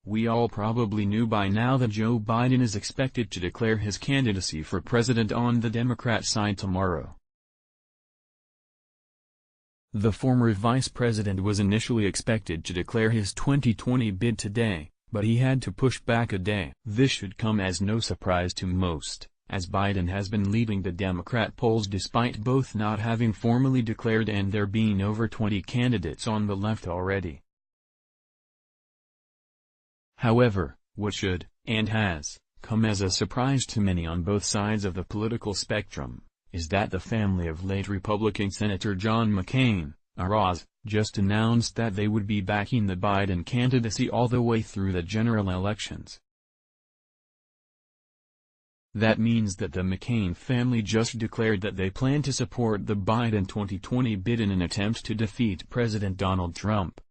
We all probably knew by now that Joe Biden is expected to declare his candidacy for president on the Democrat side tomorrow. The former vice president was initially expected to declare his 2020 bid today, but he had to push back a day. This should come as no surprise to most, as Biden has been leading the Democrat polls despite both not having formally declared and there being over 20 candidates on the left already. However, what should, and has, come as a surprise to many on both sides of the political spectrum, is that the family of late Republican Senator John McCain, Roz, just announced that they would be backing the Biden candidacy all the way through the general elections. That means that the McCain family just declared that they plan to support the Biden 2020 bid in an attempt to defeat President Donald Trump.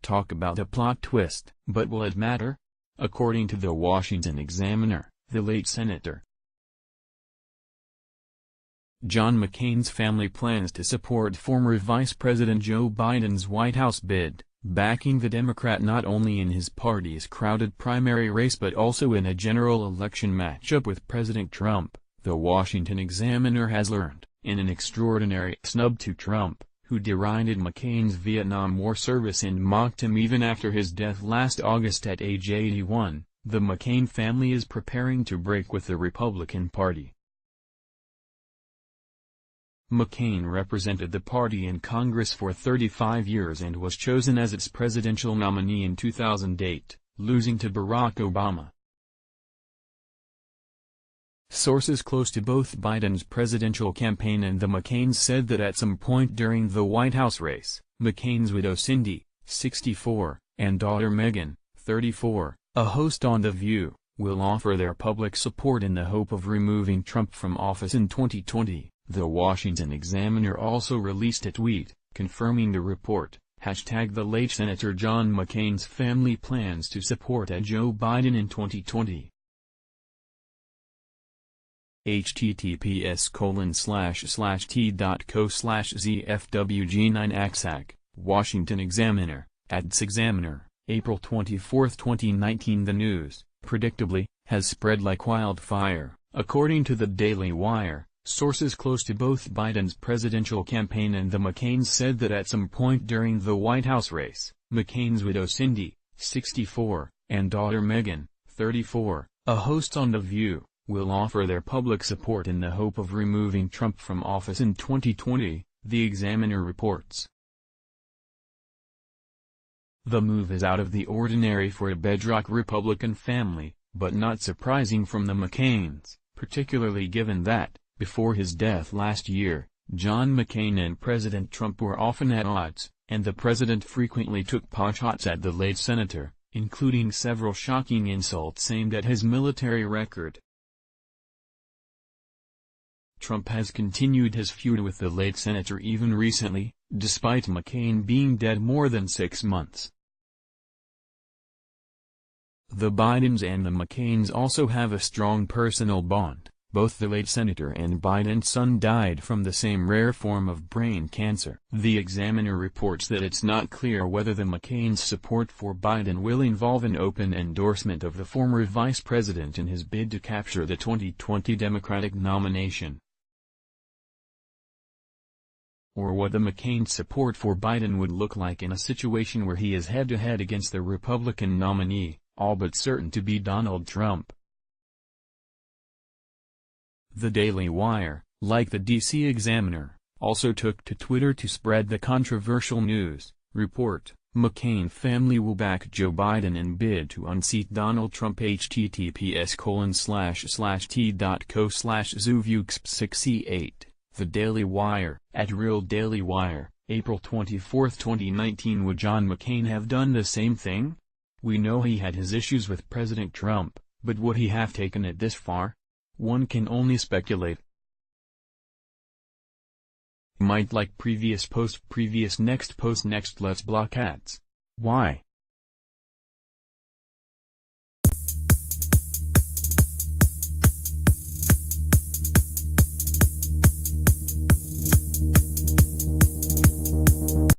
Talk about a plot twist. But will it matter? According to the Washington Examiner, the late Senator John McCain's family plans to support former Vice President Joe Biden's White House bid, backing the Democrat not only in his party's crowded primary race but also in a general election matchup with President Trump, the Washington Examiner has learned, in an extraordinary snub to Trump, who derided McCain's Vietnam War service and mocked him even after his death last August at age 81, the McCain family is preparing to break with the Republican Party. McCain represented the party in Congress for 35 years and was chosen as its presidential nominee in 2008, losing to Barack Obama. Sources close to both Biden's presidential campaign and the McCains said that at some point during the White House race, McCain's widow Cindy, 64, and daughter Meghan, 34, a host on The View, will offer their public support in the hope of removing Trump from office in 2020. The Washington Examiner also released a tweet, confirming the report, #The late Senator John McCain's family plans to support a Joe Biden in 2020. https://t.co/zfwg9axac, Washington Examiner, @ts Examiner, April 24, 2019. The news, predictably, has spread like wildfire, according to the Daily Wire. Sources close to both Biden's presidential campaign and the McCains said that at some point during the White House race, McCain's widow Cindy, 64, and daughter Meghan, 34, a host on The View, will offer their public support in the hope of removing Trump from office in 2020, the Examiner reports. The move is out of the ordinary for a bedrock Republican family, but not surprising from the McCains, particularly given that, before his death last year, John McCain and President Trump were often at odds, and the president frequently took potshots at the late senator, including several shocking insults aimed at his military record. Trump has continued his feud with the late senator even recently, despite McCain being dead more than 6 months. The Bidens and the McCains also have a strong personal bond. Both the late senator and Biden's son died from the same rare form of brain cancer. The Examiner reports that it's not clear whether the McCains' support for Biden will involve an open endorsement of the former vice president in his bid to capture the 2020 Democratic nomination, or what the McCains' support for Biden would look like in a situation where he is head-to-head against the Republican nominee, all but certain to be Donald Trump. The Daily Wire, like the DC Examiner, also took to Twitter to spread the controversial news. Report: McCain family will back Joe Biden in bid to unseat Donald Trump. https://t.co/zuvux6c8. The Daily Wire, @Real Daily Wire, April 24, 2019. Would John McCain have done the same thing? We know he had his issues with President Trump, but would he have taken it this far? One can only speculate. Might like previous post next let's block ads. Why?